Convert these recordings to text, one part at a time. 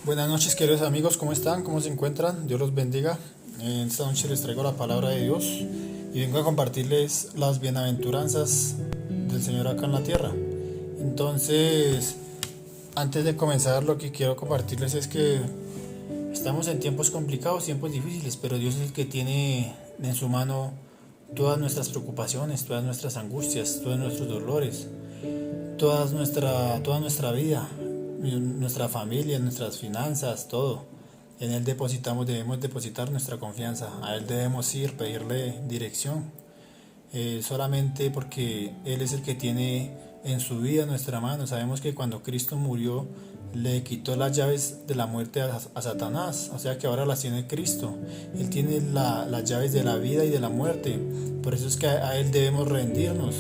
Buenas noches, queridos amigos, ¿cómo están? ¿Cómo se encuentran? Dios los bendiga. En esta noche les traigo la palabra de Dios y vengo a compartirles las bienaventuranzas del Señor acá en la tierra. Entonces, antes de comenzar, lo que quiero compartirles es que estamos en tiempos complicados, tiempos difíciles, pero Dios es el que tiene en su mano todas nuestras preocupaciones, todas nuestras angustias, todos nuestros dolores, toda nuestra vida, nuestra familia, nuestras finanzas, todo. En Él debemos depositar nuestra confianza, a Él debemos ir, pedirle dirección, solamente porque Él es el que tiene en su vida nuestra mano. Sabemos que cuando Cristo murió, le quitó las llaves de la muerte a Satanás, o sea que ahora las tiene Cristo. Él tiene las llaves de la vida y de la muerte, por eso es que a Él debemos rendirnos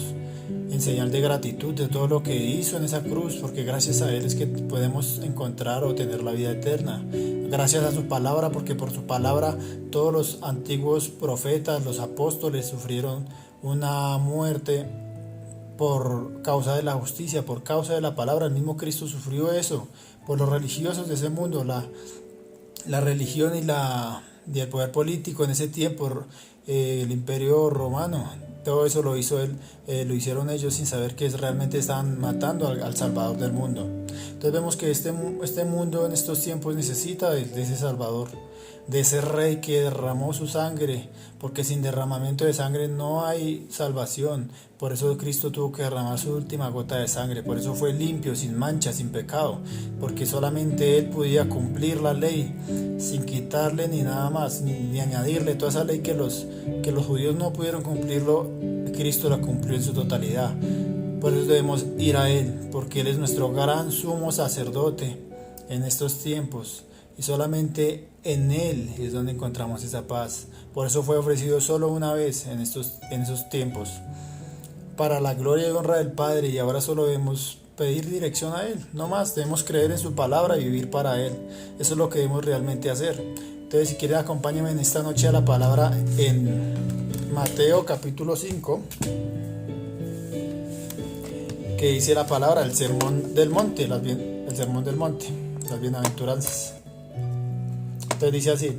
en señal de gratitud de todo lo que hizo en esa cruz, porque gracias a Él es que podemos encontrar o tener la vida eterna. Gracias a su palabra, porque por su palabra todos los antiguos profetas, los apóstoles sufrieron una muerte por causa de la justicia, por causa de la palabra. El mismo Cristo sufrió eso por los religiosos de ese mundo, la religión y el poder político en ese tiempo, el imperio romano. Todo eso lo hizo él, lo hicieron ellos sin saber que realmente estaban matando al Salvador del mundo. Entonces vemos que este mundo en estos tiempos necesita de ese Salvador, de ese Rey que derramó su sangre, porque sin derramamiento de sangre no hay salvación. Por eso Cristo tuvo que derramar su última gota de sangre, por eso fue limpio, sin mancha, sin pecado, porque solamente Él podía cumplir la ley sin quitarle ni nada más, ni añadirle toda esa ley que los judíos no pudieron cumplirlo. Cristo la cumplió en su totalidad. Por eso debemos ir a Él, porque Él es nuestro gran sumo sacerdote en estos tiempos, y solamente en Él es donde encontramos esa paz. Por eso fue ofrecido solo una vez en esos tiempos, para la gloria y honra del Padre, y ahora solo debemos pedir dirección a Él, no más. Debemos creer en su palabra y vivir para Él. Eso es lo que debemos realmente hacer. Entonces, si quieren, acompáñenme en esta noche a la palabra en Mateo capítulo 5, que dice la palabra, el sermón del monte, las bienaventuranzas. Entonces dice así: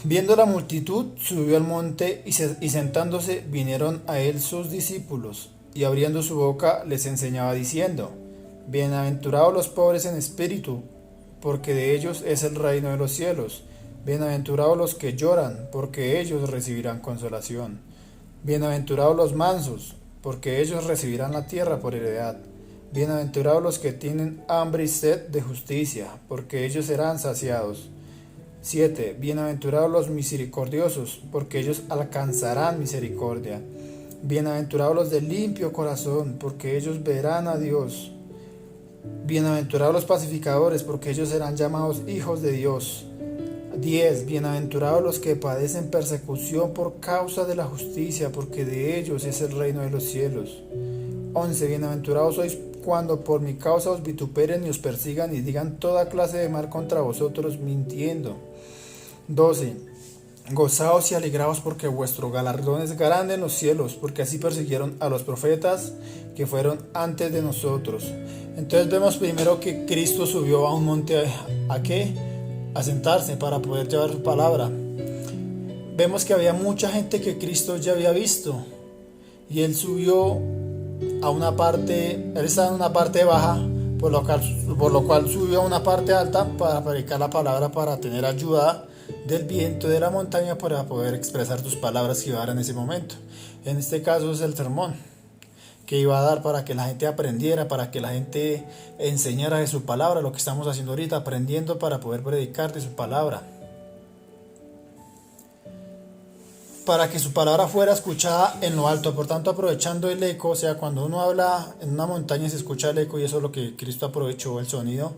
viendo la multitud, subió al monte y sentándose vinieron a él sus discípulos, y abriendo su boca les enseñaba diciendo: bienaventurados los pobres en espíritu, porque de ellos es el reino de los cielos. Bienaventurados los que lloran, porque ellos recibirán consolación. Bienaventurados los mansos, porque ellos recibirán la tierra por heredad. Bienaventurados los que tienen hambre y sed de justicia, porque ellos serán saciados. 7. Bienaventurados los misericordiosos, porque ellos alcanzarán misericordia. Bienaventurados los de limpio corazón, porque ellos verán a Dios. Bienaventurados los pacificadores, porque ellos serán llamados hijos de Dios. 10. Bienaventurados los que padecen persecución por causa de la justicia, porque de ellos es el reino de los cielos. 11. Bienaventurados sois cuando por mi causa os vituperen y os persigan y digan toda clase de mal contra vosotros mintiendo. 12. Gozaos y alegraos, porque vuestro galardón es grande en los cielos, porque así persiguieron a los profetas que fueron antes de nosotros. Entonces vemos primero que Cristo subió a un monte. ¿A qué? A sentarse para poder llevar su palabra. Vemos que había mucha gente que Cristo ya había visto, y Él subió a una parte, Él estaba en una parte baja, por lo cual subió a una parte alta para predicar la palabra, para tener ayuda del viento de la montaña para poder expresar tus palabras que iba a dar en ese momento. En este caso es el sermón que iba a dar para que la gente aprendiera, para que la gente enseñara de su palabra, lo que estamos haciendo ahorita, aprendiendo para poder predicar de su palabra, para que su palabra fuera escuchada en lo alto. Por tanto, aprovechando el eco, o sea, cuando uno habla en una montaña se escucha el eco, y eso es lo que Cristo aprovechó, el sonido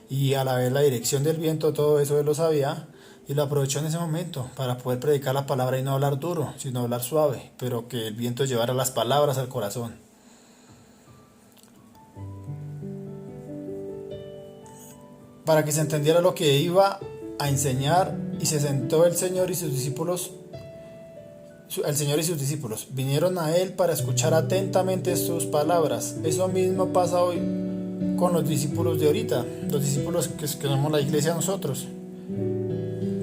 y a la vez la dirección del viento. Todo eso Él lo sabía y lo aprovechó en ese momento para poder predicar la palabra y no hablar duro, sino hablar suave, pero que el viento llevara las palabras al corazón. Para que se entendiera lo que iba a enseñar, y se sentó el Señor y sus discípulos. Vinieron a Él para escuchar atentamente sus palabras. Eso mismo pasa hoy con los discípulos de ahorita, los discípulos que somos la iglesia nosotros.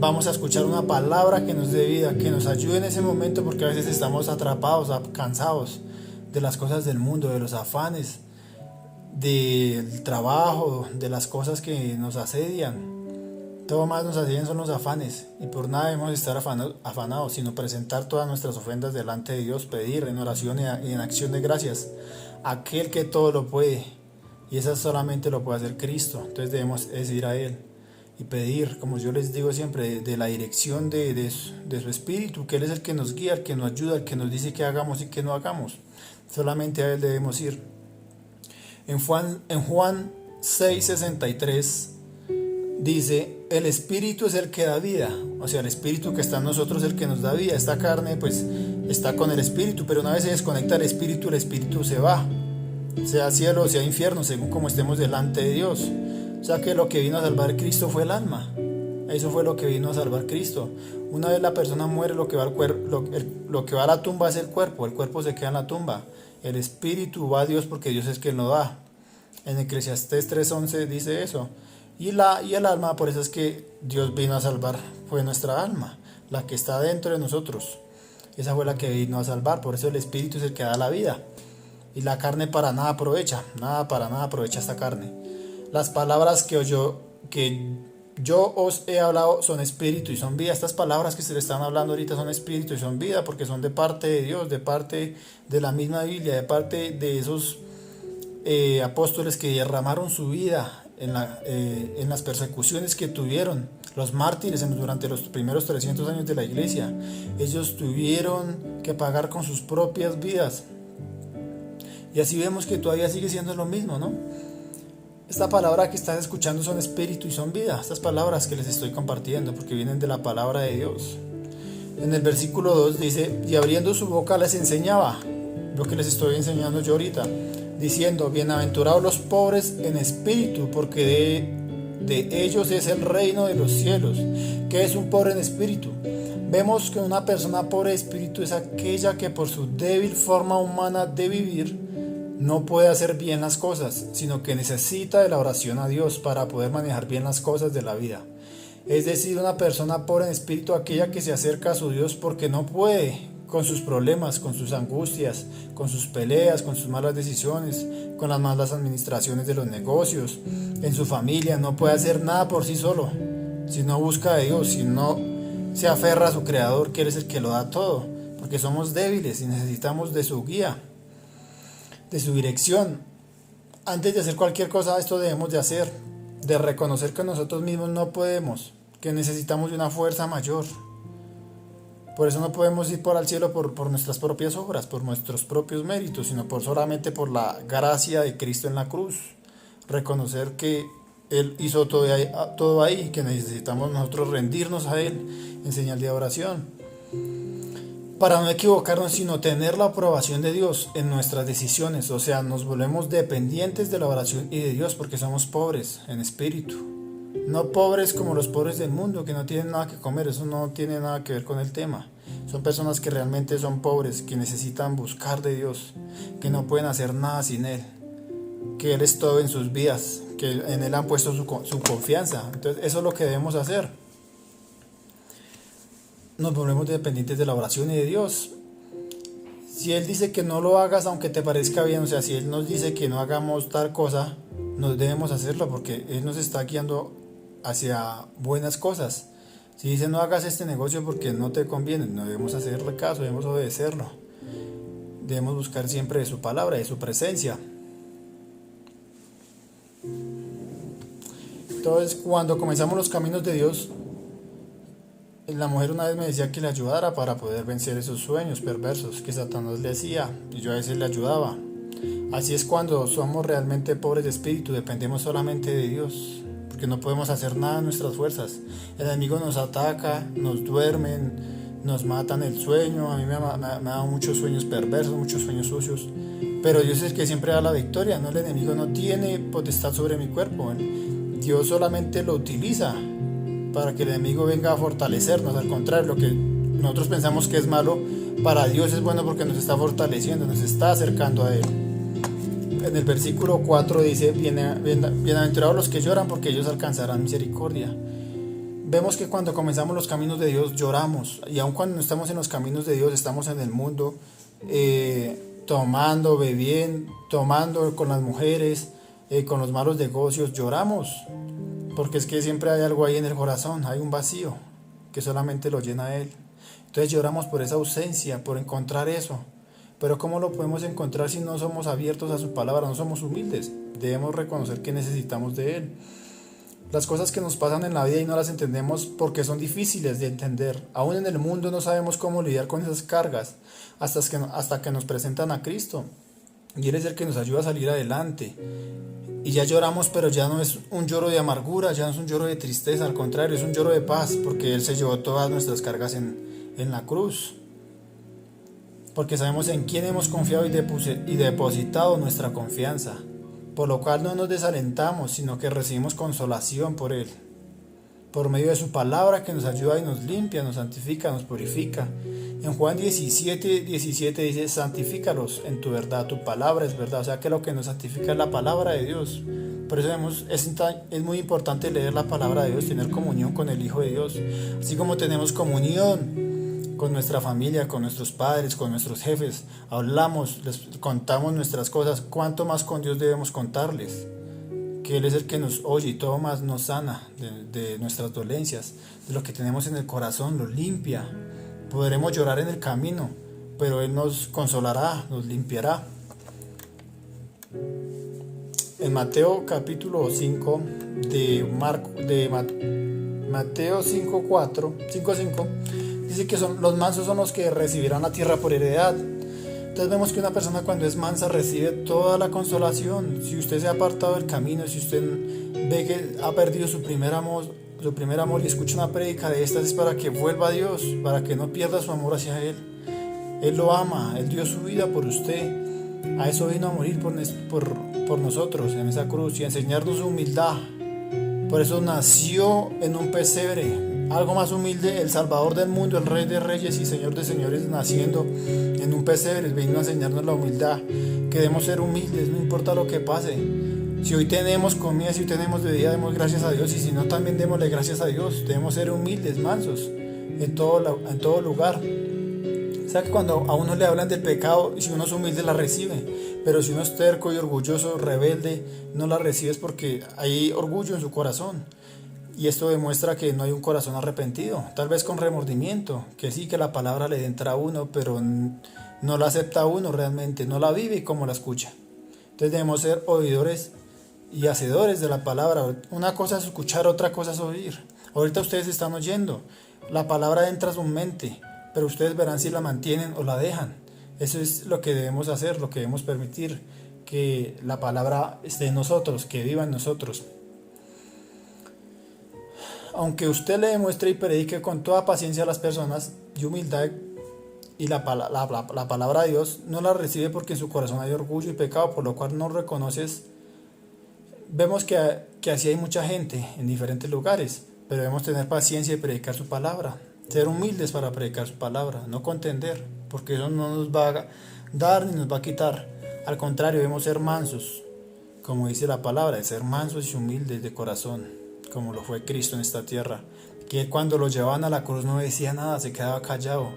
Vamos a escuchar una palabra que nos dé vida, que nos ayude en ese momento, porque a veces estamos atrapados, cansados de las cosas del mundo, de los afanes, del trabajo, de las cosas que nos asedian. Todo más nos asedian son los afanes, y por nada debemos estar afanados, sino presentar todas nuestras ofrendas delante de Dios, pedir en oración y en acción de gracias a aquel que todo lo puede, y eso solamente lo puede hacer Cristo. Entonces debemos ir a Él y pedir, como yo les digo siempre, de la dirección de su Espíritu, que Él es el que nos guía, el que nos ayuda, el que nos dice qué hagamos y qué no hagamos. Solamente a Él debemos ir. En Juan 6:63 dice: el Espíritu es el que da vida. O sea, el Espíritu que está en nosotros es el que nos da vida. Esta carne pues está con el Espíritu, pero una vez se desconecta el Espíritu se va, sea cielo, sea infierno, según como estemos delante de Dios. O sea que lo que vino a salvar Cristo fue el alma. Eso fue lo que vino a salvar Cristo. Una vez la persona muere, lo que va a la tumba es el cuerpo se queda en la tumba. El Espíritu va a Dios, porque Dios es quien lo da. En Eclesiastés 3:11 dice eso. Y el alma, por eso es que Dios vino a salvar, fue nuestra alma, la que está dentro de nosotros. Esa fue la que vino a salvar, por eso el Espíritu es el que da la vida. Y la carne para nada aprovecha esta carne. Las palabras que yo os he hablado son espíritu y son vida. Estas palabras que se le están hablando ahorita son espíritu y son vida, porque son de parte de Dios, de parte de la misma Biblia, de parte de esos apóstoles que derramaron su vida en las persecuciones que tuvieron, los mártires durante los primeros 300 años de la iglesia. Ellos tuvieron que pagar con sus propias vidas. Y así vemos que todavía sigue siendo lo mismo, ¿no? Esta palabra que estás escuchando son espíritu y son vida. Estas palabras que les estoy compartiendo, porque vienen de la palabra de Dios. En el versículo 2 dice: y abriendo su boca les enseñaba, lo que les estoy enseñando yo ahorita, diciendo: bienaventurados los pobres en espíritu, porque de ellos es el reino de los cielos. ¿Qué es un pobre en espíritu? Vemos que una persona pobre de espíritu es aquella que por su débil forma humana de vivir no puede hacer bien las cosas, sino que necesita de la oración a Dios para poder manejar bien las cosas de la vida. Es decir, una persona pobre en espíritu, aquella que se acerca a su Dios porque no puede con sus problemas, con sus angustias, con sus peleas, con sus malas decisiones, con las malas administraciones de los negocios, en su familia. No puede hacer nada por sí solo, si no busca de Dios, si no se aferra a su Creador, que Él es el que lo da todo, porque somos débiles y necesitamos de su guía, de su dirección. Antes de hacer cualquier cosa, esto debemos de hacer, de reconocer que nosotros mismos no podemos, que necesitamos de una fuerza mayor. Por eso no podemos ir al cielo por nuestras propias obras, por nuestros propios méritos, sino solamente por la gracia de Cristo en la cruz. Reconocer que Él hizo todo ahí, que necesitamos nosotros rendirnos a Él en señal de oración, para no equivocarnos, sino tener la aprobación de Dios en nuestras decisiones. O sea, nos volvemos dependientes de la oración y de Dios, porque somos pobres en espíritu. No pobres como los pobres del mundo, que no tienen nada que comer. Eso no tiene nada que ver con el tema. Son personas que realmente son pobres, que necesitan buscar de Dios, que no pueden hacer nada sin Él, que Él es todo en sus vidas, que en Él han puesto su confianza. Entonces eso es lo que debemos hacer. Nos volvemos dependientes de la oración y de Dios. Si Él dice que no lo hagas aunque te parezca bien, o sea, si Él nos dice que no hagamos tal cosa, nos debemos hacerlo, porque Él nos está guiando hacia buenas cosas. Si dice no hagas este negocio porque no te conviene, no debemos hacerle caso, debemos obedecerlo. Debemos buscar siempre de su palabra, de su presencia. Entonces, cuando comenzamos los caminos de Dios, la mujer una vez me decía que le ayudara para poder vencer esos sueños perversos que Satanás le hacía, y yo a veces le ayudaba. Así es cuando somos realmente pobres de espíritu, dependemos solamente de Dios, porque no podemos hacer nada en nuestras fuerzas. El enemigo nos ataca, nos duermen, nos matan el sueño. A mí me ha dado muchos sueños perversos, muchos sueños sucios, pero Dios es el que siempre da la victoria, ¿no? El enemigo no tiene potestad sobre mi cuerpo. Dios solamente lo utiliza para que el enemigo venga a fortalecernos. Al contrario, lo que nosotros pensamos que es malo, para Dios es bueno, porque nos está fortaleciendo, nos está acercando a Él. En el versículo 4 dice, bienaventurados los que lloran porque ellos alcanzarán misericordia. Vemos que cuando comenzamos los caminos de Dios lloramos, y aun cuando no estamos en los caminos de Dios, estamos en el mundo, tomando, bebiendo, tomando con las mujeres, con los malos negocios, lloramos, porque es que siempre hay algo ahí en el corazón, hay un vacío que solamente lo llena Él. Entonces lloramos por esa ausencia, por encontrar eso. Pero ¿cómo lo podemos encontrar si no somos abiertos a su palabra, no somos humildes? Debemos reconocer que necesitamos de Él. Las cosas que nos pasan en la vida y no las entendemos porque son difíciles de entender. Aún en el mundo no sabemos cómo lidiar con esas cargas hasta que nos presentan a Cristo. Y Él es el que nos ayuda a salir adelante. Y ya lloramos, pero ya no es un lloro de amargura, ya no es un lloro de tristeza, al contrario, es un lloro de paz, porque Él se llevó todas nuestras cargas en la cruz. Porque sabemos en quién hemos confiado y depositado nuestra confianza. Por lo cual no nos desalentamos, sino que recibimos consolación por Él, por medio de su palabra que nos ayuda y nos limpia, nos santifica, nos purifica. En Juan 17 dice, santifícalos en tu verdad, tu palabra es verdad. O sea que lo que nos santifica es la palabra de Dios. Por eso es muy importante leer la palabra de Dios, tener comunión con el Hijo de Dios. Así como tenemos comunión con nuestra familia, con nuestros padres, con nuestros jefes, hablamos, les contamos nuestras cosas, ¿cuánto más con Dios debemos contarles? Que Él es el que nos oye y todo más nos sana de nuestras dolencias, de lo que tenemos en el corazón, lo limpia. Podremos llorar en el camino, pero Él nos consolará, nos limpiará. En Mateo capítulo 5 Mateo 5:5 dice que los mansos son los que recibirán la tierra por heredad. Entonces vemos que una persona cuando es mansa recibe toda la consolación. Si usted se ha apartado del camino, si usted ve que ha perdido su primer amor y escucha una prédica de estas, es para que vuelva a Dios, para que no pierda su amor hacia Él. Él lo ama, Él dio su vida por usted. A eso vino a morir por nosotros en esa cruz y a enseñarnos humildad. Por eso nació en un pesebre. Algo más humilde, el Salvador del mundo, el Rey de Reyes y Señor de Señores, naciendo en un pesebre, vino a enseñarnos la humildad, que debemos ser humildes, no importa lo que pase. Si hoy tenemos comida, si hoy tenemos bebida, demos gracias a Dios, y si no, también démosle gracias a Dios. Debemos ser humildes, mansos, en todo lugar. O sea que cuando a uno le hablan del pecado, si uno es humilde la recibe, pero si uno es terco y orgulloso, rebelde, no la recibes porque hay orgullo en su corazón. Y esto demuestra que no hay un corazón arrepentido, tal vez con remordimiento, que sí, que la palabra le entra a uno, pero no la acepta a uno realmente, no la vive como la escucha. Entonces debemos ser oidores y hacedores de la palabra. Una cosa es escuchar, otra cosa es oír. Ahorita ustedes están oyendo, la palabra entra a su mente, pero ustedes verán si la mantienen o la dejan. Eso es lo que debemos hacer, lo que debemos permitir, que la palabra esté en nosotros, que viva en nosotros. Aunque usted le demuestre y predique con toda paciencia a las personas y humildad, y la palabra de Dios no la recibe porque en su corazón hay orgullo y pecado, por lo cual no reconoces. Vemos que así hay mucha gente en diferentes lugares, pero debemos tener paciencia y predicar su palabra, ser humildes para predicar su palabra, no contender, porque eso no nos va a dar ni nos va a quitar. Al contrario, debemos ser mansos, como dice la palabra, de ser mansos y humildes de corazón, como lo fue Cristo en esta tierra, que cuando lo llevaban a la cruz no decía nada, se quedaba callado.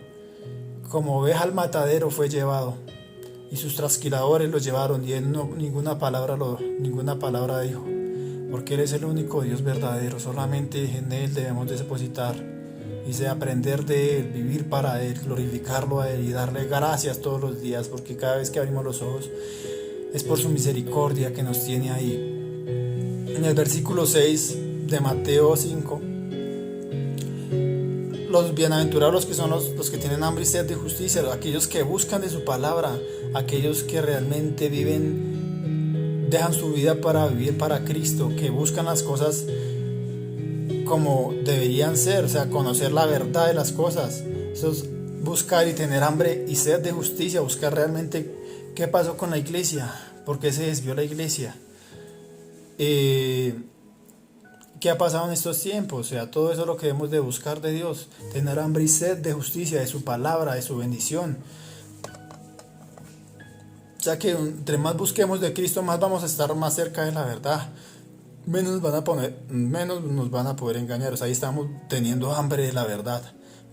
Como oveja al matadero fue llevado, y sus trasquiladores lo llevaron, y él ninguna palabra dijo, porque Él es el único Dios verdadero. Solamente en Él debemos depositar y aprender de Él, vivir para Él, glorificarlo a Él y darle gracias todos los días, porque cada vez que abrimos los ojos es por su misericordia que nos tiene ahí. En el versículo 6 de Mateo 5, los bienaventurados los que son los que tienen hambre y sed de justicia, aquellos que buscan de su palabra, aquellos que realmente dejan su vida para vivir para Cristo, que buscan las cosas como deberían ser, o sea, conocer la verdad de las cosas. Eso es buscar y tener hambre y sed de justicia, buscar realmente qué pasó con la iglesia, por qué se desvió la iglesia, qué ha pasado en estos tiempos. O sea, todo eso es lo que debemos de buscar de Dios, tener hambre y sed de justicia, de su palabra, de su bendición. Ya que entre más busquemos de Cristo, más vamos a estar más cerca de la verdad. Menos nos van a poder engañar. O sea, ahí estamos teniendo hambre de la verdad,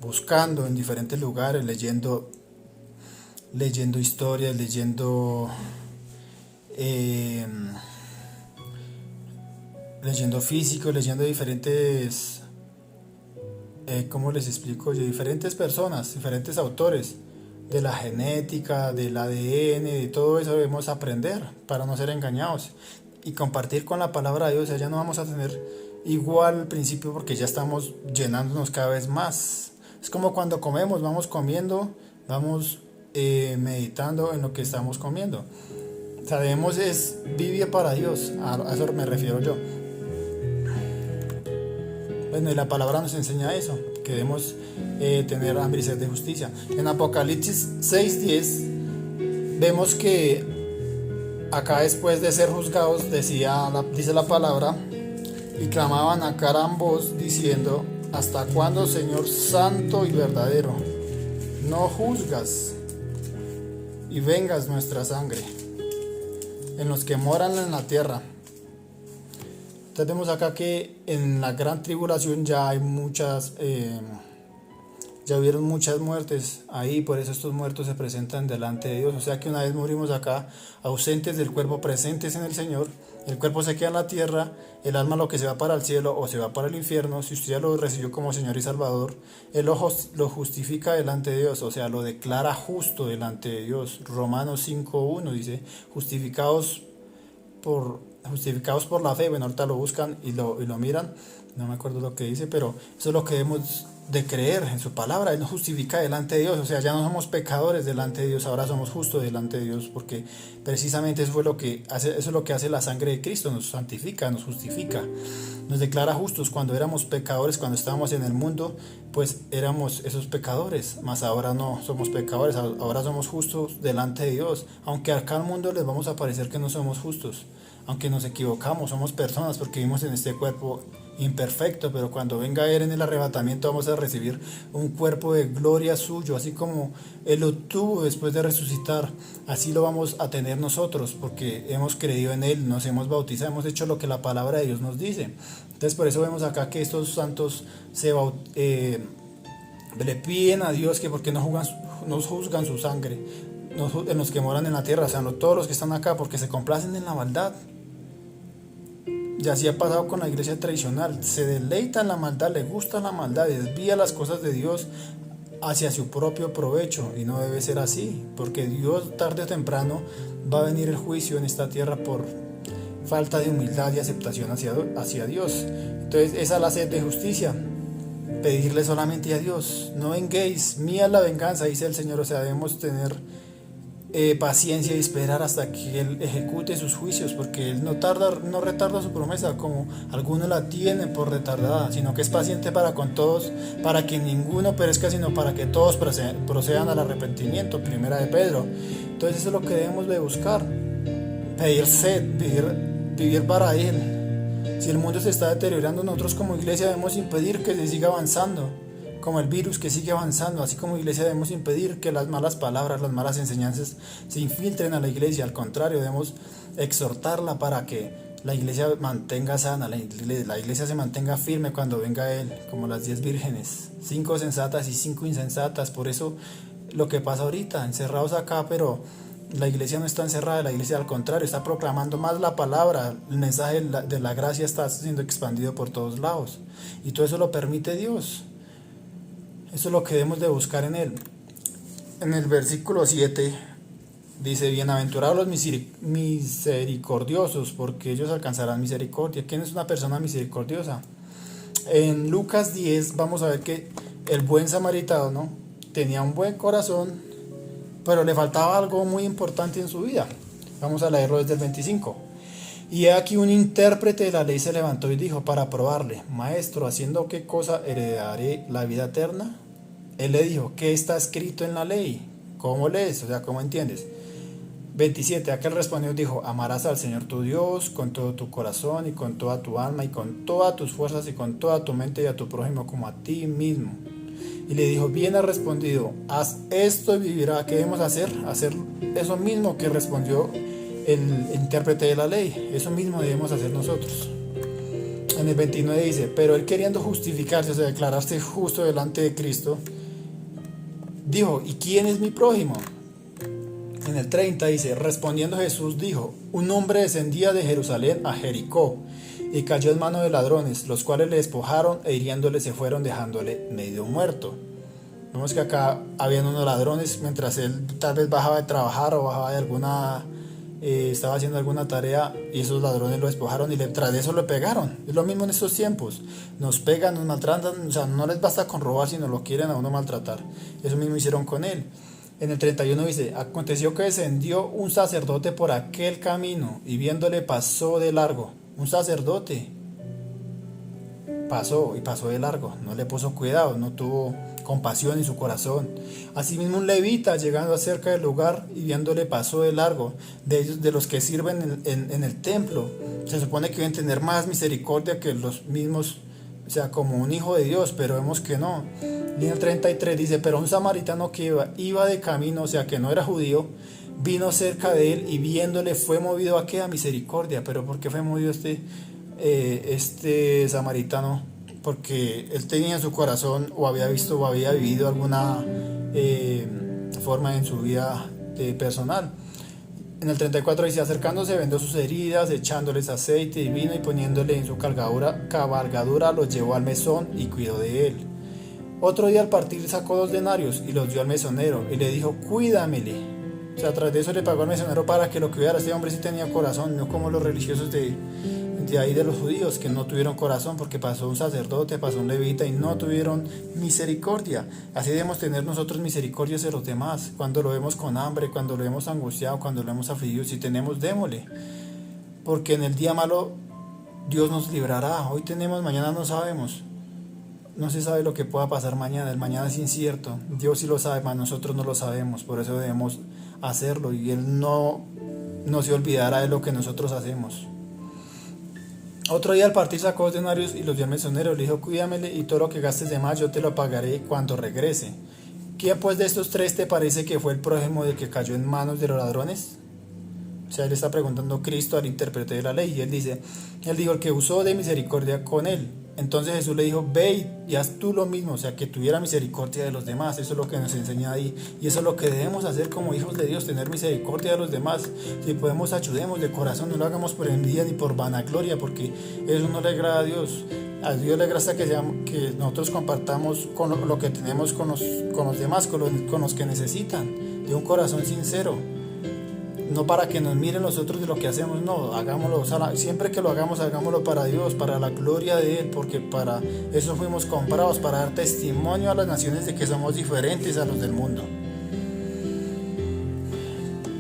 buscando en diferentes lugares, leyendo historias, eh, leyendo físicos, leyendo diferentes, ¿cómo les explico yo? Diferentes personas, diferentes autores de la genética, del ADN, de todo eso debemos aprender para no ser engañados y compartir con la palabra de Dios. O sea, ya no vamos a tener igual al principio porque ya estamos llenándonos cada vez más. Es como cuando comemos, vamos comiendo, vamos meditando en lo que estamos comiendo. O sea, debemos es vivir para Dios, a eso me refiero yo. Bueno, y la palabra nos enseña eso, que debemos tener hambre y sed de justicia. En Apocalipsis 6:10 vemos que acá después de ser juzgados dice la palabra, y clamaban a gran voz diciendo: ¿hasta cuándo, Señor santo y verdadero, no juzgas y vengas nuestra sangre en los que moran en la tierra? Entonces vemos acá que en la gran tribulación ya hay ya hubieron muchas muertes ahí, por eso estos muertos se presentan delante de Dios. O sea que una vez morimos acá, ausentes del cuerpo, presentes en el Señor, el cuerpo se queda en la tierra, el alma lo que se va para el cielo o se va para el infierno. Si usted ya lo recibió como Señor y Salvador, Él lo justifica delante de Dios, o sea, lo declara justo delante de Dios. Romanos 5:1 dice: justificados por la fe. Bueno, ahorita lo buscan y lo miran, no me acuerdo lo que dice, pero eso es lo que debemos de creer en su palabra. Él nos justifica delante de Dios, o sea, ya no somos pecadores delante de Dios, ahora somos justos delante de Dios, porque precisamente eso es lo que hace la sangre de Cristo: nos santifica, nos justifica, nos declara justos. Cuando éramos pecadores, cuando estábamos en el mundo, pues éramos esos pecadores, mas ahora no somos pecadores, ahora somos justos delante de Dios. Aunque acá al mundo les vamos a parecer que no somos justos, aunque nos equivocamos, somos personas porque vivimos en este cuerpo imperfecto, pero cuando venga Él en el arrebatamiento vamos a recibir un cuerpo de gloria suyo, así como Él lo tuvo después de resucitar. Así lo vamos a tener nosotros, porque hemos creído en Él, nos hemos bautizado, hemos hecho lo que la palabra de Dios nos dice. Entonces por eso vemos acá que estos santos le piden a Dios que porque no juzgan su sangre, en los que moran en la tierra, o sea, no todos los que están acá, porque se complacen en la maldad. Y así ha pasado con la iglesia tradicional, se deleita en la maldad, le gusta la maldad, desvía las cosas de Dios hacia su propio provecho, y no debe ser así, porque Dios tarde o temprano va a venir el juicio en esta tierra por falta de humildad y aceptación hacia Dios. Entonces esa es la sed de justicia, pedirle solamente a Dios: no venguéis, mía es la venganza, dice el Señor. O sea, debemos tener paciencia y esperar hasta que Él ejecute sus juicios, porque Él no retarda su promesa como algunos la tienen por retardada, sino que es paciente para con todos, para que ninguno perezca, sino para que todos procedan al arrepentimiento. Primera de Pedro. Entonces eso es lo que debemos de buscar: pedir sed, vivir para Él. Si el mundo se está deteriorando, nosotros como iglesia debemos impedir que se siga avanzando, como el virus que sigue avanzando. Así como iglesia debemos impedir que las malas palabras, las malas enseñanzas se infiltren a la iglesia. Al contrario, debemos exhortarla para que la iglesia mantenga sana, la iglesia se mantenga firme cuando venga Él, como las 10 vírgenes, 5 sensatas y 5 insensatas. Por eso lo que pasa ahorita, encerrados acá, pero la iglesia no está encerrada, la iglesia al contrario está proclamando más la palabra, el mensaje de la gracia está siendo expandido por todos lados, y todo eso lo permite Dios. Eso es lo que debemos de buscar en Él. En el versículo 7 dice: bienaventurados los misericordiosos, porque ellos alcanzarán misericordia. ¿Quién es una persona misericordiosa? En Lucas 10 vamos a ver que el buen samaritano, ¿no?, tenía un buen corazón, pero le faltaba algo muy importante en su vida. Vamos a leerlo desde el 25. Y aquí un intérprete de la ley se levantó y dijo para probarle: Maestro, ¿haciendo qué cosa heredaré la vida eterna? Él le dijo: ¿qué está escrito en la ley? ¿Cómo lees? O sea, ¿cómo entiendes? 27. Aquel respondió y dijo: amarás al Señor tu Dios con todo tu corazón y con toda tu alma y con todas tus fuerzas y con toda tu mente, y a tu prójimo como a ti mismo. y le dijo, bien has respondido, haz esto y vivirá. ¿Qué debemos hacer? Hacer eso mismo que respondió el intérprete de la ley. Eso mismo debemos hacer nosotros. En el 29 dice, pero él queriendo justificarse, o sea, declararse justo delante de Cristo, dijo, ¿y quién es mi prójimo? En el 30 dice, respondiendo Jesús dijo, un hombre descendía de Jerusalén a Jericó y cayó en manos de ladrones, los cuales le despojaron e hiriéndole se fueron dejándole medio muerto. Vemos que acá habían unos ladrones mientras él tal vez bajaba de trabajar o bajaba de estaba haciendo alguna tarea, y esos ladrones lo despojaron y tras de eso lo pegaron. Es lo mismo en estos tiempos, nos pegan, nos maltratan, o sea, no les basta con robar, sino lo quieren a uno maltratar. Eso mismo hicieron con él. En el 31 dice, aconteció que descendió un sacerdote por aquel camino y viéndole pasó de largo. Un sacerdote pasó de largo, no le puso cuidado, no tuvo compasión en su corazón. Asimismo un levita llegando acerca del lugar y viéndole pasó de largo. De ellos, de los que sirven en el templo, se supone que deben tener más misericordia que los mismos, o sea, como un hijo de Dios, pero vemos que no. Y en el 33 dice, pero un samaritano que iba de camino, o sea, que no era judío, vino cerca de él y viéndole fue movido a qué, a misericordia. Pero ¿por qué fue movido este samaritano? Porque él tenía en su corazón o había visto o había vivido alguna forma en su vida personal. En el 34 dice, acercándose vendó sus heridas, echándoles aceite y vino y poniéndole en su cabalgadura, los llevó al mesón y cuidó de él. Otro día al partir sacó 2 denarios y los dio al mesonero y le dijo, cuídamele. O sea, tras de eso le pagó al mesonero para que lo cuidara. Este hombre sí tenía corazón, no como los religiosos de ahí de los judíos, que no tuvieron corazón porque pasó un sacerdote, pasó un levita y no tuvieron misericordia. Así debemos tener nosotros misericordia hacia los demás, cuando lo vemos con hambre, cuando lo vemos angustiado, cuando lo vemos afligido. Si tenemos, démosle, porque en el día malo Dios nos librará. Hoy tenemos, mañana no sabemos. No se sabe lo que pueda pasar mañana, el mañana es incierto. Dios sí lo sabe, mas nosotros no lo sabemos, por eso debemos hacerlo y Él no se olvidará de lo que nosotros hacemos. Otro día al partir sacó 2 denarios y los dio al mesonero, le dijo, cuídamele y todo lo que gastes de más yo te lo pagaré cuando regrese. ¿Quién pues de estos 3 te parece que fue el prójimo del que cayó en manos de los ladrones? O sea, él está preguntando Cristo al intérprete de la ley y él dijo, el que usó de misericordia con él. Entonces Jesús le dijo, ve y haz tú lo mismo, o sea, que tuviera misericordia de los demás. Eso es lo que nos enseña ahí y eso es lo que debemos hacer como hijos de Dios, tener misericordia de los demás. Si podemos, ayudemos de corazón, no lo hagamos por envidia ni por vanagloria, porque eso no le agrada a Dios. A Dios le agrada que nosotros compartamos con lo que tenemos con los demás, con los que necesitan, de un corazón sincero. No para que nos miren los otros de lo que hacemos, no, hagámoslo, siempre que lo hagamos, hagámoslo para Dios, para la gloria de Él, porque para eso fuimos comprados, para dar testimonio a las naciones de que somos diferentes a los del mundo.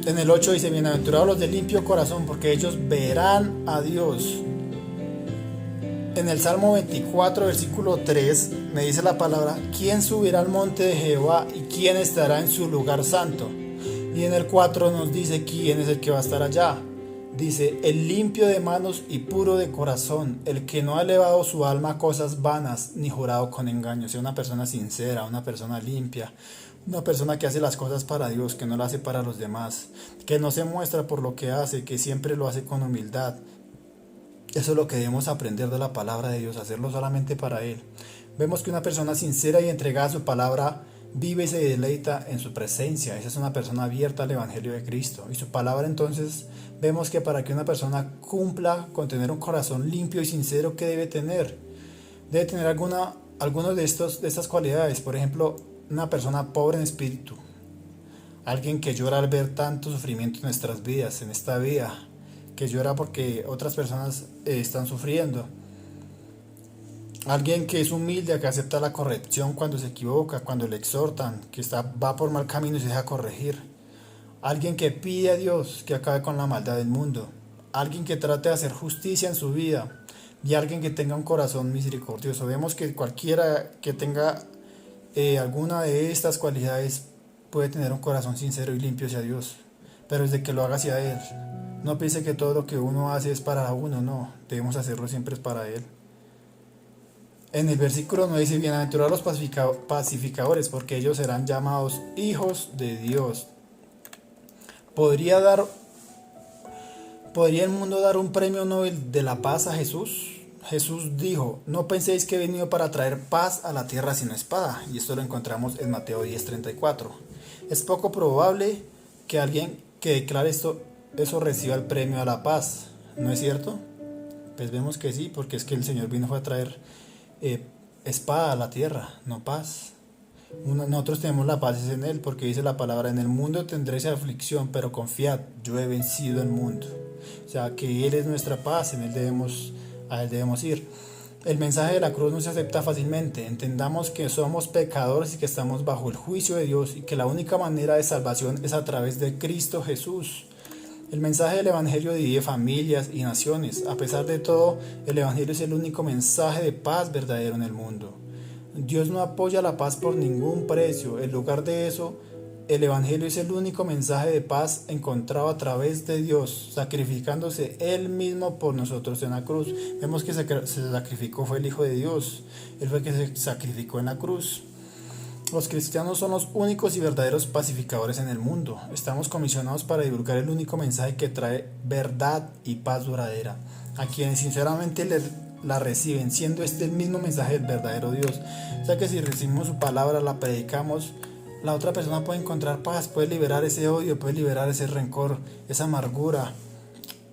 En el 8 dice, bienaventurados los de limpio corazón, porque ellos verán a Dios. En el Salmo 24, versículo 3, me dice la palabra, ¿quién subirá al monte de Jehová y quién estará en su lugar santo? Y en el 4 nos dice quién es el que va a estar allá. Dice, el limpio de manos y puro de corazón, el que no ha elevado su alma a cosas vanas, ni jurado con engaño. O sea, una persona sincera, una persona limpia, una persona que hace las cosas para Dios, que no lo hace para los demás, que no se muestra por lo que hace, que siempre lo hace con humildad. Eso es lo que debemos aprender de la palabra de Dios, hacerlo solamente para Él. Vemos que una persona sincera y entregada a su palabra vive y se deleita en su presencia. Esa es una persona abierta al Evangelio de Cristo. Y su palabra, entonces, vemos que para que una persona cumpla con tener un corazón limpio y sincero, ¿qué debe tener? Debe tener algunas de estas cualidades. Por ejemplo, una persona pobre en espíritu. Alguien que llora al ver tanto sufrimiento en nuestras vidas, en esta vida. Que llora porque otras personas están sufriendo. Alguien que es humilde, que acepta la corrección cuando se equivoca, cuando le exhortan, que va por mal camino y se deja corregir. Alguien que pide a Dios que acabe con la maldad del mundo. Alguien que trate de hacer justicia en su vida. Y alguien que tenga un corazón misericordioso. Vemos que cualquiera que tenga alguna de estas cualidades puede tener un corazón sincero y limpio hacia Dios. Pero desde que lo haga hacia Él. No piense que todo lo que uno hace es para uno, no. Debemos hacerlo siempre es para Él. En el versículo 9 dice, bienaventurados los pacificadores, porque ellos serán llamados hijos de Dios. ¿Podría el mundo dar un premio Nobel de la paz a Jesús? Jesús dijo, no penséis que he venido para traer paz a la tierra sino espada. Y esto lo encontramos en Mateo 10:34. Es poco probable que alguien que declare eso reciba el premio a la paz, ¿no es cierto? Pues vemos que sí, porque es que el Señor vino a traer espada a la tierra, no paz. Nosotros tenemos la paz en Él, porque dice la palabra, en el mundo tendréis aflicción, pero confiad, yo he vencido el mundo. O sea, que Él es nuestra paz, a Él debemos ir. El mensaje de la cruz no se acepta fácilmente. Entendamos que somos pecadores y que estamos bajo el juicio de Dios y que la única manera de salvación es a través de Cristo Jesús. El mensaje del Evangelio divide familias y naciones. A pesar de todo, el Evangelio es el único mensaje de paz verdadero en el mundo. Dios no apoya la paz por ningún precio. En lugar de eso, el Evangelio es el único mensaje de paz encontrado a través de Dios, sacrificándose Él mismo por nosotros en la cruz. Vemos que se sacrificó, fue el Hijo de Dios. Él fue el que se sacrificó en la cruz. Los cristianos son los únicos y verdaderos pacificadores en el mundo. Estamos comisionados para divulgar el único mensaje que trae verdad y paz duradera a quienes sinceramente la reciben, siendo este el mismo mensaje del verdadero Dios. O sea que si recibimos su palabra, la predicamos, la otra persona puede encontrar paz, puede liberar ese odio, puede liberar ese rencor, esa amargura,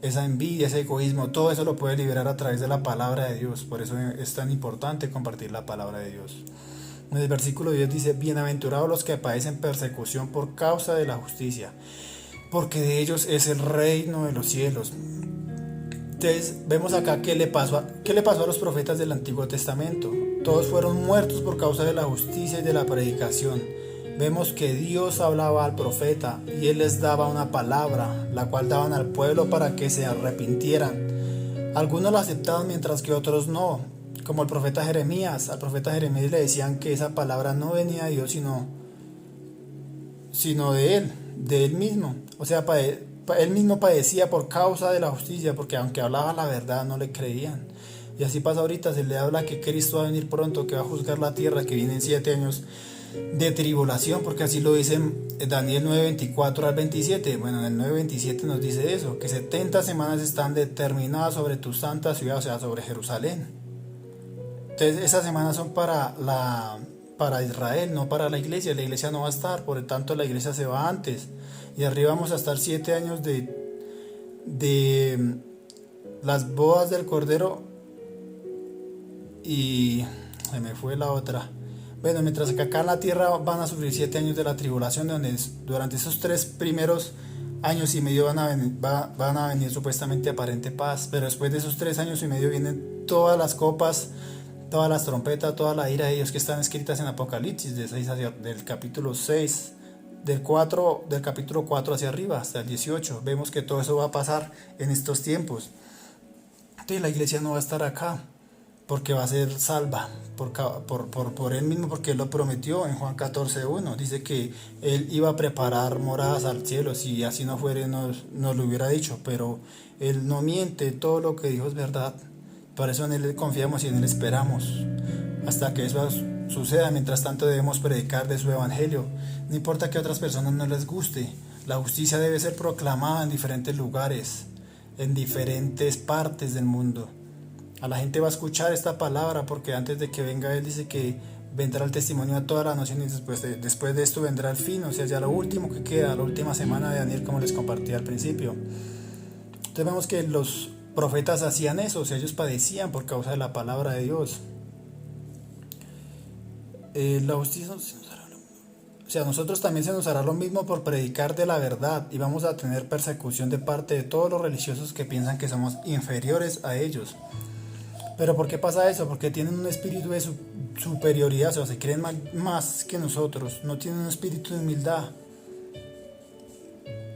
esa envidia, ese egoísmo. Todo eso lo puede liberar a través de la palabra de Dios. Por eso es tan importante compartir la palabra de Dios. En el versículo 10 dice, bienaventurados los que padecen persecución por causa de la justicia, porque de ellos es el reino de los cielos. Entonces vemos acá qué le pasó a los profetas del Antiguo Testamento. Todos fueron muertos por causa de la justicia y de la predicación. Vemos que Dios hablaba al profeta y él les daba una palabra, la cual daban al pueblo para que se arrepintieran. Algunos la aceptaban mientras que otros no. Como el profeta Jeremías, al profeta Jeremías le decían que esa palabra no venía de Dios, sino de él mismo. O sea, él mismo padecía por causa de la justicia, porque aunque hablaba la verdad no le creían. Y así pasa ahorita, se le habla que Cristo va a venir pronto, que va a juzgar la tierra, que vienen 7 años de tribulación, porque así lo dice Daniel 9:24 al 27. Bueno, en el 9:27 nos dice eso, que 70 semanas están determinadas sobre tu santa ciudad, o sea, sobre Jerusalén. Entonces esas semanas son para Israel, no para la iglesia. La iglesia no va a estar, por lo tanto la iglesia se va antes. Y arriba vamos a estar 7 años de las bodas del Cordero. Y se me fue la otra. Bueno, mientras que acá en la tierra van a sufrir 7 años de la tribulación, donde durante esos 3 primeros años y medio van a venir supuestamente aparente paz. Pero después de esos 3 años y medio vienen todas las copas, todas las trompetas, toda la ira de Dios que están escritas en Apocalipsis, del capítulo 6, del capítulo 4 hacia arriba, hasta el 18. Vemos que todo eso va a pasar en estos tiempos. Entonces la iglesia no va a estar acá, porque va a ser salva por Él mismo, porque Él lo prometió en Juan 14:1. Dice que Él iba a preparar moradas al cielo. Si así no fuera, nos lo hubiera dicho, pero Él no miente, todo lo que dijo es verdad. Por eso en Él confiamos y en Él esperamos hasta que eso suceda. Mientras tanto debemos predicar de su evangelio. No importa que a otras personas no les guste, la justicia debe ser proclamada en diferentes lugares, en diferentes partes del mundo. A la gente va a escuchar esta palabra, porque antes de que venga Él dice que vendrá el testimonio a todas las naciones, y después de esto vendrá el fin, o sea, ya lo último que queda, la última semana de Daniel, como les compartí al principio. Entonces vemos que los profetas hacían eso, o sea, ellos padecían por causa de la palabra de Dios. La justicia o sea, nosotros también se nos hará lo mismo por predicar de la verdad, y vamos a tener persecución de parte de todos los religiosos que piensan que somos inferiores a ellos. ¿Pero por qué pasa eso? Porque tienen un espíritu de superioridad, o sea, se creen más que nosotros, no tienen un espíritu de humildad.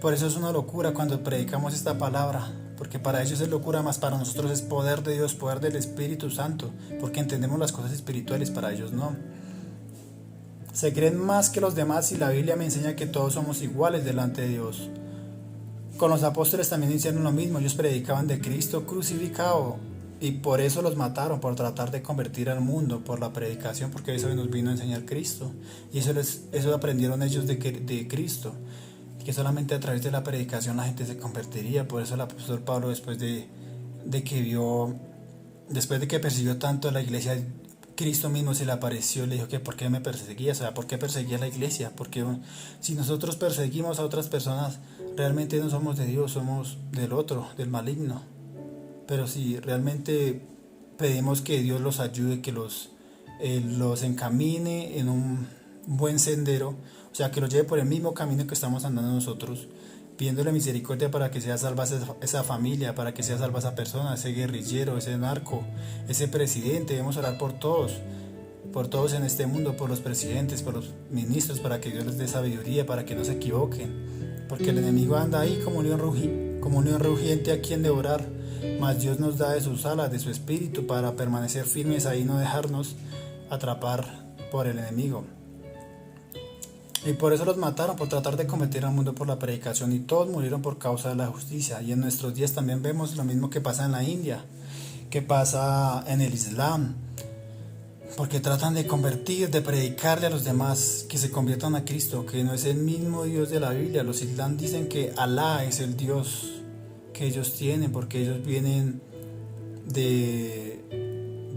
Por eso es una locura cuando predicamos esta palabra, porque para ellos es locura, más para nosotros es poder de Dios, poder del Espíritu Santo, porque entendemos las cosas espirituales, para ellos no. Se creen más que los demás, y la Biblia me enseña que todos somos iguales delante de Dios. Con los apóstoles también hicieron lo mismo, ellos predicaban de Cristo crucificado, Y por eso los mataron, por tratar de convertir al mundo, por la predicación, porque eso nos vino a enseñar Cristo. Y eso aprendieron ellos de Cristo, que solamente a través de la predicación la gente se convertiría. Por eso el apóstol Pablo, después de que persiguió tanto a la iglesia, Cristo mismo se le apareció y le dijo que por qué me perseguía, o sea, por qué perseguía a la iglesia, porque si nosotros perseguimos a otras personas, realmente no somos de Dios, somos del otro, del maligno. Pero si realmente pedimos que Dios los ayude, que los encamine en un buen sendero, o sea, que los lleve por el mismo camino que estamos andando nosotros, pidiéndole misericordia para que sea salva esa familia, para que sea salva esa persona, ese guerrillero, ese narco, ese presidente. Debemos orar por todos en este mundo, por los presidentes, por los ministros, para que Dios les dé sabiduría, para que no se equivoquen, porque el enemigo anda ahí como un león rugiente a quien devorar, mas Dios nos da de sus alas, de su espíritu, para permanecer firmes ahí, no dejarnos atrapar por el enemigo. Y por eso los mataron, por tratar de convertir al mundo por la predicación, y todos murieron por causa de la justicia. Y en nuestros días también vemos lo mismo que pasa en la India, que pasa en el Islam, porque tratan de convertir, de predicarle a los demás que se conviertan a Cristo, que no es el mismo Dios de la Biblia. Los Islam dicen que Alá es el Dios que ellos tienen, porque ellos vienen de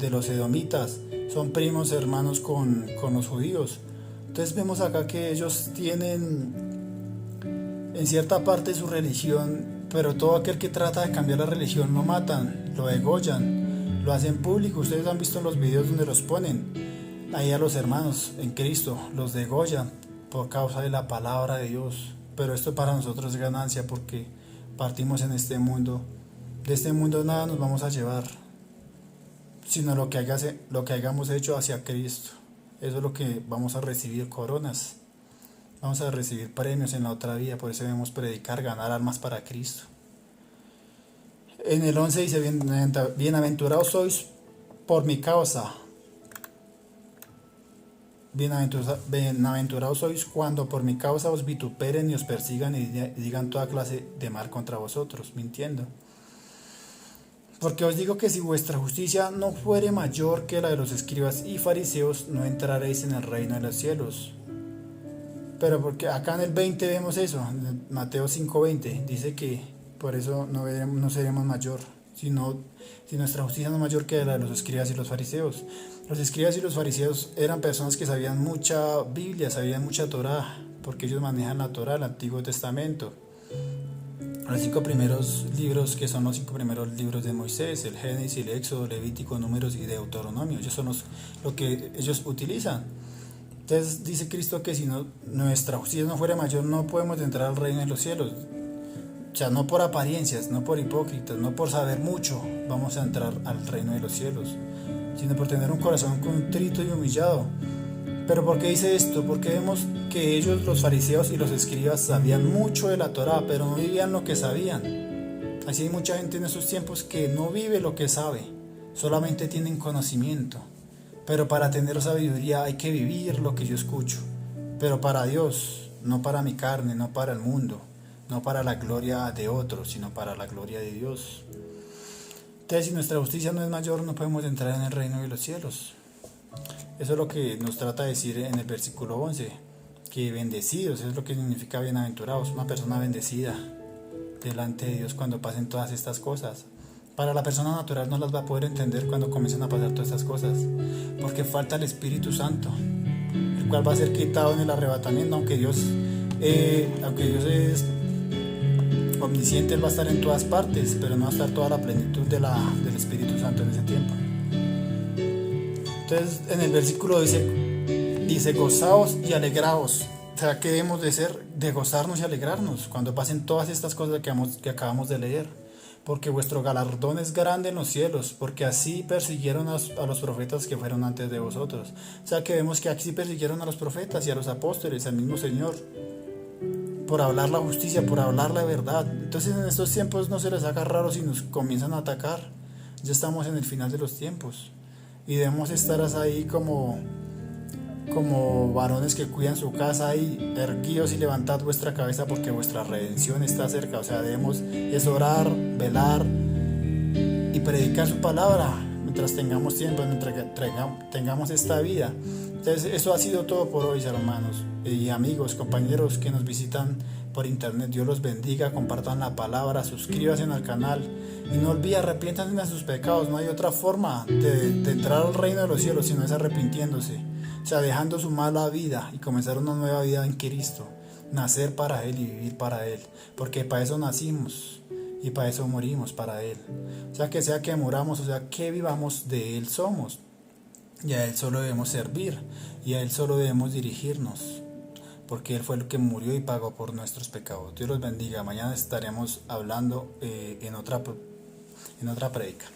los edomitas, son primos hermanos con los judíos. Entonces vemos acá que ellos tienen en cierta parte su religión, pero todo aquel que trata de cambiar la religión lo matan, lo degollan, lo hacen público. Ustedes han visto los videos donde los ponen ahí a los hermanos en Cristo, los degollan por causa de la palabra de Dios. Pero esto para nosotros es ganancia, porque partimos en este mundo. De este mundo nada nos vamos a llevar, sino lo que hayamos hecho hacia Cristo. Eso es lo que vamos a recibir: coronas, vamos a recibir premios en la otra vida. Por eso debemos predicar, ganar almas para Cristo. En el 11 dice: bienaventurados sois por mi causa. Bienaventurados sois cuando por mi causa os vituperen y os persigan y digan toda clase de mal contra vosotros, mintiendo. Porque os digo que si vuestra justicia no fuere mayor que la de los escribas y fariseos, no entraréis en el reino de los cielos. Pero porque acá en el 20 vemos eso, en Mateo 5:20, dice que por eso no seremos mayor, si nuestra justicia no es mayor que la de los escribas y los fariseos. Los escribas y los fariseos eran personas que sabían mucha Biblia, sabían mucha Torá, porque ellos manejan la Torá, el Antiguo Testamento. Los 5 primeros libros, que son los 5 primeros libros de Moisés: el Génesis, el Éxodo, Levítico, Números y Deuteronomio. Ellos son lo que ellos utilizan. Entonces dice Cristo que si nuestra justicia no fuera mayor, no podemos entrar al reino de los cielos. O sea, no por apariencias, no por hipócritas, no por saber mucho vamos a entrar al reino de los cielos, sino por tener un corazón contrito y humillado. ¿Pero por qué dice esto? Porque vemos que ellos, los fariseos y los escribas, sabían mucho de la Torá, pero no vivían lo que sabían. Así hay mucha gente en estos tiempos que no vive lo que sabe, solamente tienen conocimiento. Pero para tener sabiduría hay que vivir lo que yo escucho. Pero para Dios, no para mi carne, no para el mundo, no para la gloria de otros, sino para la gloria de Dios. Entonces, si nuestra justicia no es mayor, no podemos entrar en el reino de los cielos. Eso es lo que nos trata de decir en el versículo 11, que bendecidos, eso es lo que significa bienaventurados, una persona bendecida delante de Dios cuando pasen todas estas cosas. Para la persona natural no las va a poder entender cuando comiencen a pasar todas estas cosas, porque falta el Espíritu Santo, el cual va a ser quitado en el arrebatamiento. Aunque Dios es omnisciente, Él va a estar en todas partes, pero no va a estar toda la plenitud del Espíritu Santo en ese tiempo. Entonces en el versículo dice gozaos y alegraos. O sea, que debemos de gozarnos y alegrarnos cuando pasen todas estas cosas que acabamos de leer, porque vuestro galardón es grande en los cielos, porque así persiguieron a los profetas que fueron antes de vosotros. O sea, que vemos que aquí persiguieron a los profetas y a los apóstoles, al mismo Señor, por hablar la justicia, por hablar la verdad. Entonces en estos tiempos no se les haga raro si nos comienzan a atacar. Ya estamos en el final de los tiempos y debemos estar ahí como varones que cuidan su casa, y erguíos y levantad vuestra cabeza, porque vuestra redención está cerca. O sea, debemos orar, velar y predicar su palabra mientras tengamos tiempo, mientras tengamos esta vida. Entonces, eso ha sido todo por hoy, hermanos y amigos, compañeros que nos visitan por internet. Dios los bendiga, compartan la palabra, suscríbanse al canal y no olviden, arrepiéntanse de sus pecados. No hay otra forma de entrar al reino de los cielos sino es arrepintiéndose, o sea, dejando su mala vida y comenzar una nueva vida en Cristo, nacer para Él y vivir para Él, porque para eso nacimos y para eso morimos, para Él. O sea que moramos, o sea que vivamos, de Él somos, y a Él solo debemos servir, y a Él solo debemos dirigirnos, porque Él fue el que murió y pagó por nuestros pecados. Dios los bendiga. Mañana estaremos hablando en otra prédica.